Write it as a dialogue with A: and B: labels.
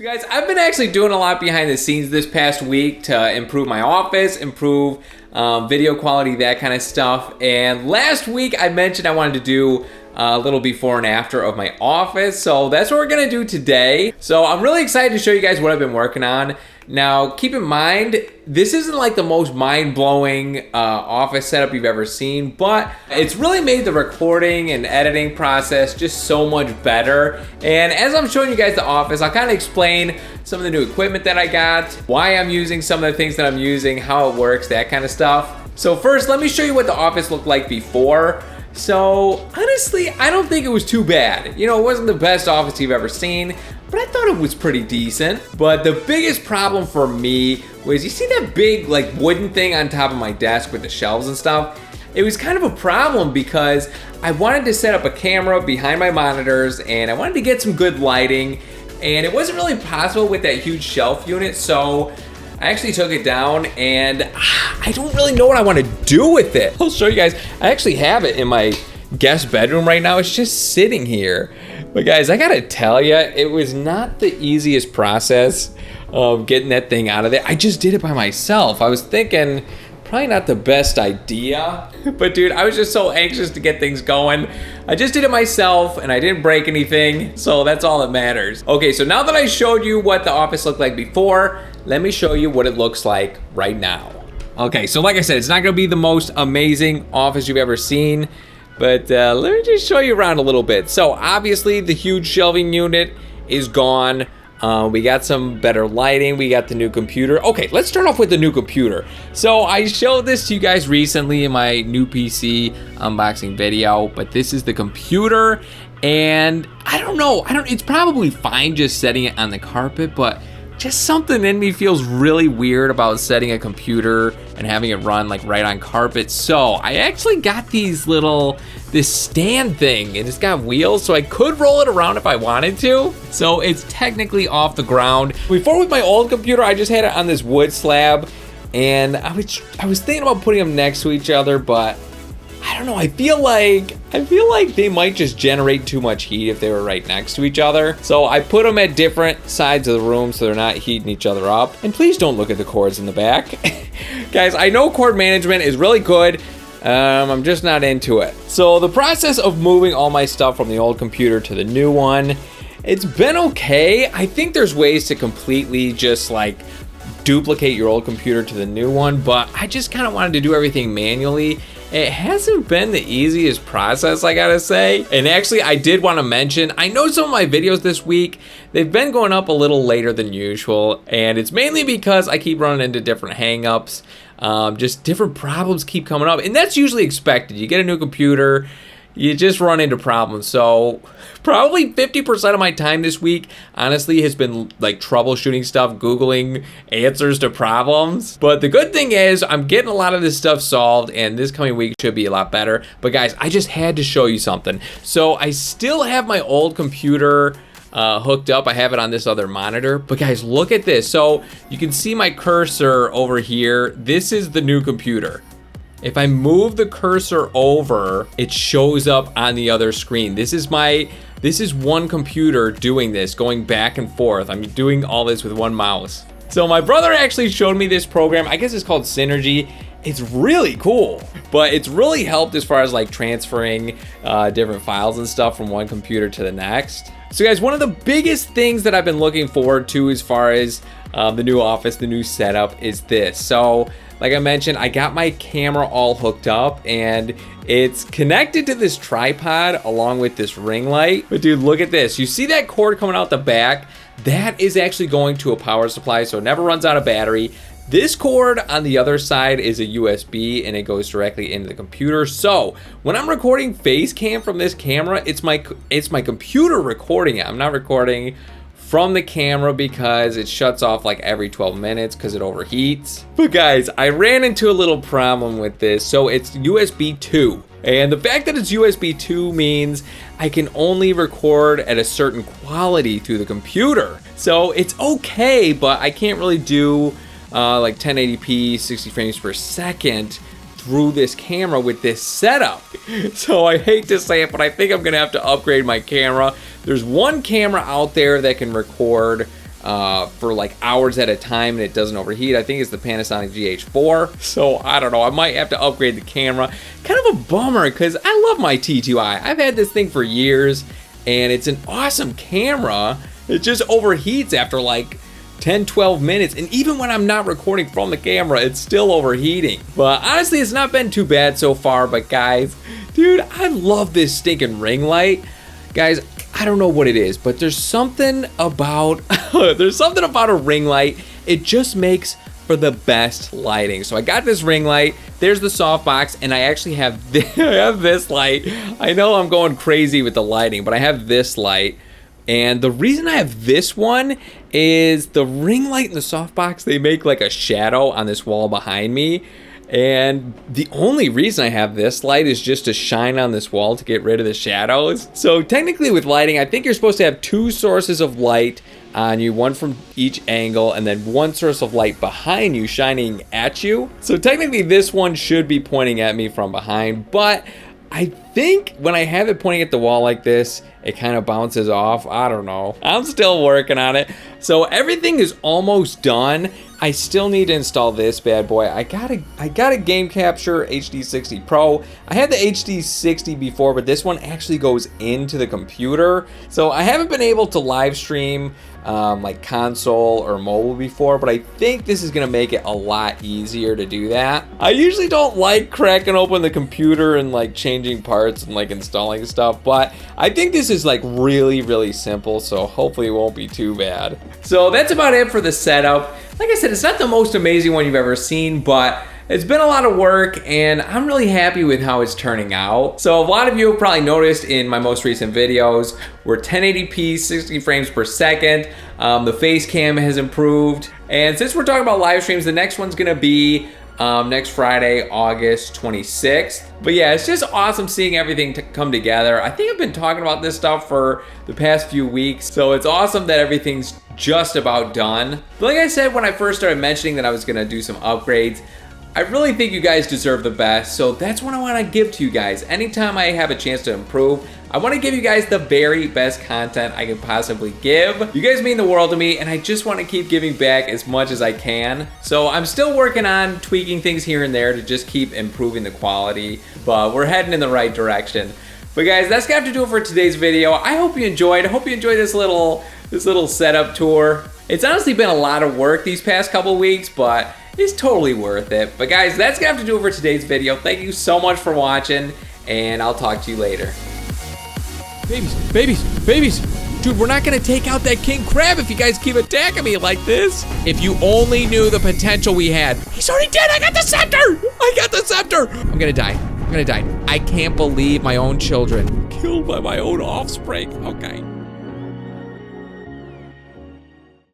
A: So guys, I've been actually doing a lot behind the scenes this past week to improve my office, improve video quality, that kind of stuff. And last week I mentioned I wanted to do a little before and after of my office. So that's what we're gonna do today. So I'm really excited to show you guys what I've been working on. Now, keep in mind, this isn't like the most mind-blowing office setup you've ever seen, but it's really made the recording and editing process just so much better. And as I'm showing you guys the office, I'll kind of explain some of the new equipment that I got, why I'm using some of the things that I'm using, how it works, that kind of stuff. So first, let me show you what the office looked like before. So honestly, I don't think it was too bad. You know, it wasn't the best office you've ever seen, but I thought it was pretty decent. But the biggest problem for me was, you see that big like wooden thing on top of my desk with the shelves and stuff? It was kind of a problem because I wanted to set up a camera behind my monitors and I wanted to get some good lighting, and it wasn't really possible with that huge shelf unit. So I actually took it down and I don't really know what I want to do with it. I'll show you guys. I actually have it in my guest bedroom right now. It's just sitting here. But guys, I gotta tell you, it was not the easiest process of getting that thing out of there. I just did it by myself. I was thinking, probably not the best idea. But dude, I was just so anxious to get things going. I just did it myself and I didn't break anything, so that's all that matters. Okay, so now that I showed you what the office looked like before, let me show you what it looks like right now. Okay, so like I said, it's not gonna be the most amazing office you've ever seen, but let me just show you around a little bit. So obviously the huge shelving unit is gone. We got some better lighting. We got the new computer. Okay, let's start off with the new computer. So I showed this to you guys recently in my new PC unboxing video, but this is the computer, and I don't know, it's probably fine just setting it on the carpet, but just something in me feels really weird about setting a computer and having it run like right on carpet. So I actually got this stand thing, and it's got wheels, so I could roll it around if I wanted to. So it's technically off the ground. Before, with my old computer, I just had it on this wood slab, and I was thinking about putting them next to each other, but I don't know, I feel like they might just generate too much heat if they were right next to each other. So I put them at different sides of the room so they're not heating each other up. And please don't look at the cords in the back. Guys, I know cord management is really good. I'm just not into it. So the process of moving all my stuff from the old computer to the new one, it's been okay. I think there's ways to completely just like duplicate your old computer to the new one, but I just kind of wanted to do everything manually. It hasn't been the easiest process, I gotta say. And actually, I did want to mention, I know some of my videos this week, they've been going up a little later than usual, and it's mainly because I keep running into different hang-ups. Just different problems keep coming up, and that's usually expected. You get a new computer, you just run into problems. So probably 50% of my time this week, honestly, has been like troubleshooting stuff, Googling answers to problems. But the good thing is I'm getting a lot of this stuff solved, and this coming week should be a lot better. But guys, I just had to show you something. So I still have my old computer hooked up. I have it on this other monitor, but guys, look at this. So you can see my cursor over here. This is the new computer. If I move the cursor over, it shows up on the other screen. This is one computer doing this, going back and forth. I'm doing all this with one mouse. So my brother actually showed me this program. I guess it's called Synergy. It's really cool, but it's really helped as far as like transferring different files and stuff from one computer to the next. So guys, one of the biggest things that I've been looking forward to as far as the new office, the new setup, is this. So like I mentioned, I got my camera all hooked up, and it's connected to this tripod along with this ring light. But dude, look at this. You see that cord coming out the back? That is actually going to a power supply, so it never runs out of battery. This cord on the other side is a USB, and it goes directly into the computer. So when I'm recording face cam from this camera, it's my computer recording it. I'm not recording from the camera because it shuts off like every 12 minutes because it overheats. But guys, I ran into a little problem with this. So it's USB 2. And the fact that it's USB 2 means I can only record at a certain quality through the computer. So it's okay, but I can't really do like 1080p, 60 frames per second through this camera with this setup. So I hate to say it, but I think I'm gonna have to upgrade my camera. There's one camera out there that can record for like hours at a time and it doesn't overheat. I think it's the Panasonic GH4. So I don't know, I might have to upgrade the camera. Kind of a bummer because I love my T2i. I've had this thing for years and it's an awesome camera. It just overheats after like 10-12 minutes, and even when I'm not recording from the camera, it's still overheating. But honestly, it's not been too bad so far. But guys, dude, I love this stinking ring light. Guys, I don't know what it is, but there's something about a ring light. It just makes for the best lighting. So I got this ring light. There's the softbox, and I actually have this light. I know I'm going crazy with the lighting, but I have this light. And the reason I have this one is the ring light and the softbox, they make like a shadow on this wall behind me. And the only reason I have this light is just to shine on this wall to get rid of the shadows. So technically with lighting, I think you're supposed to have 2 sources of light on you, one from each angle, and then 1 source of light behind you shining at you. So technically this one should be pointing at me from behind, but I think when I have it pointing at the wall like this, it kind of bounces off. I don't know. I'm still working on it. So everything is almost done. I still need to install this bad boy. I got a Game Capture HD60 Pro. I had the HD60 before, but this one actually goes into the computer. So I haven't been able to live stream like console or mobile before, but I think this is gonna make it a lot easier to do that. I usually don't like cracking open the computer and like changing parts and like installing stuff, but I think this is like really simple, so hopefully it won't be too bad. So that's about it for the setup. Like I said, it's not the most amazing one you've ever seen, but it's been a lot of work and I'm really happy with how it's turning out. So a lot of you have probably noticed in my most recent videos, we're 1080p, 60 frames per second. The face cam has improved. And since we're talking about live streams, the next one's gonna be next Friday, August 26th. But yeah, it's just awesome seeing everything come together. I think I've been talking about this stuff for the past few weeks, so it's awesome that everything's just about done. But like I said, when I first started mentioning that I was gonna do some upgrades, I really think you guys deserve the best, so that's what I want to give to you guys. Anytime I have a chance to improve, I want to give you guys the very best content I can possibly give. You guys mean the world to me, and I just want to keep giving back as much as I can. So I'm still working on tweaking things here and there to just keep improving the quality, but we're heading in the right direction. But guys, that's gonna have to do it for today's video. I hope you enjoyed. I hope you enjoyed this little setup tour. It's honestly been a lot of work these past couple weeks, but it's totally worth it. But guys, that's gonna have to do it for today's video. Thank you so much for watching, and I'll talk to you later. Babies. Dude, we're not gonna take out that king crab if you guys keep attacking me like this. If you only knew the potential we had. He's already dead, I got the scepter! I'm gonna die. I can't believe my own children killed by my own offspring. Okay.